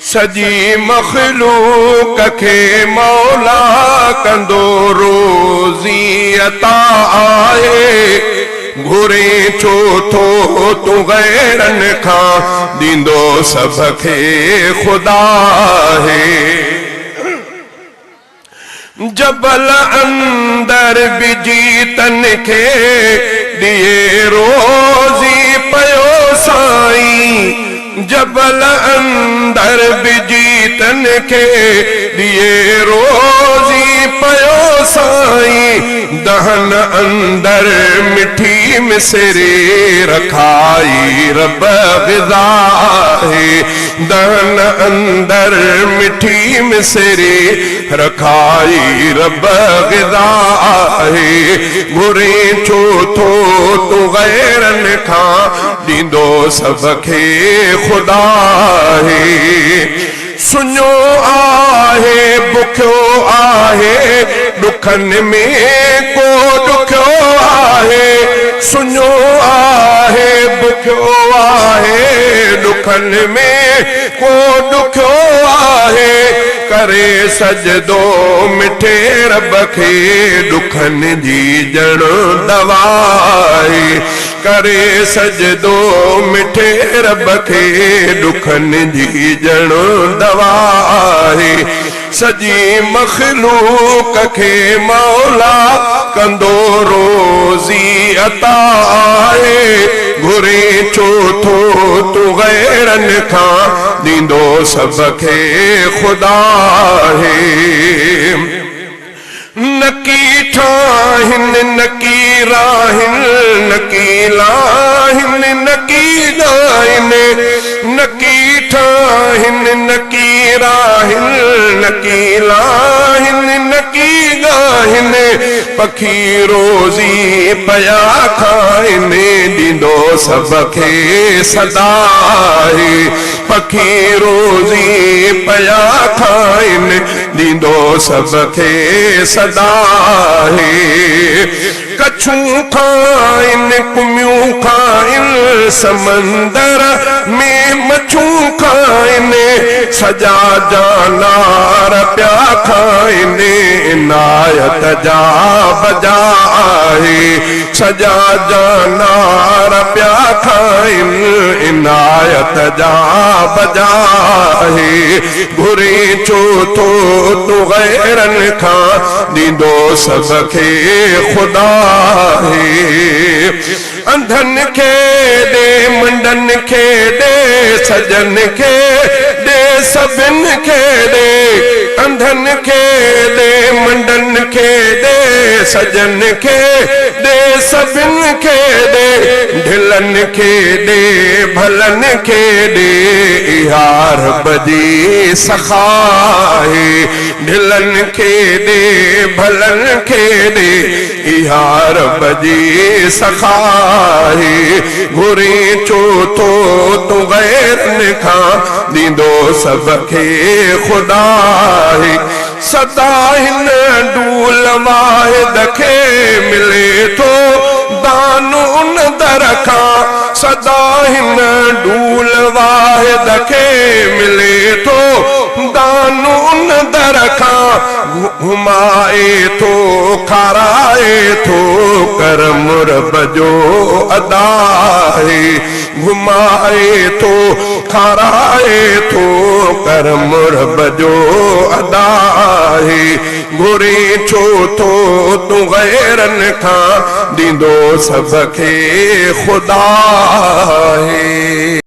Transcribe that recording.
सजी मखलूक के मौला कंदो रोज़ी अता आहे घुरे छो थो तू गैरन खां दींदो सब खे खुदा है जबल अंदर बिजी तन के दिए रोज़ी पयो साईं जबल अंदर बिजी तन के दिए रोज़ी पयो साईं दहन अंदर मिठी मिसरे रखाई रब ग़िज़ा है दहन अंदर मिठी मिसरे रखाई रब ग़िज़ा है घुरे छो थो तू गैरन खां दींदो सब खे खुदा है सुनो आहे बुखियो आहे दुखन में को दुखियो आहे सुनो आहे बुखियो आहे दुखन में को दुखियो आहे करे सजदो मिठे रब खे दुखन जी जण दवाई करे सजदो मिठे रब खे दुखन जी जण दवाई सजी मखलूक के मौला कंदो रोज़ी अता आहे घुरे छो थो तू गैरन खां दींदो सब खे खुदा है नकी ठाहिन नकी राहिन नकी लाहिन नकी गाइन नकी ठाहिन नकी राहिन नकी लाहिन नकी गाइन पखी रोज़ी पया खाइन दींदो सब खे सदा है पखी रोज़ी पया खाइन दींदो सब खे सदा है कछू खाइन कुमियूं खाइन समंदर में मछू खाइन सजा जानवर प्या खाइन इनायत जा बजा है सजा जानवर प्या खाइन इनायत जा बजा है घुरे छो थो तू गैरन खां दींदो सब खे खुदा है अंधन खे दे मंडन खे दे सजन खे दे सबिन खे दे अंधन खे दे मंडन खे दे सजन खे दे सबिन खे दे ढिलन खे दे भलन खे दे यार बजी सखाए ढिलन खे दे भलन खे दे यार बजी सखाए घुरे छो थो तू गैरन खां दींदो सब खे खुदा है सदा हिन डूल वाहिद खे मिले थो दानो उन दर खां सदा हिन डूल वाहिद खे मिले थो दानो उन दर खां घुमाए थो खाराए थो कर मुरब जो अदा है घुमाए थो खाराए थो कर मुरब जो अदा है घुरे छो थो तू गैरन खां दींदो सब खे खुदा है।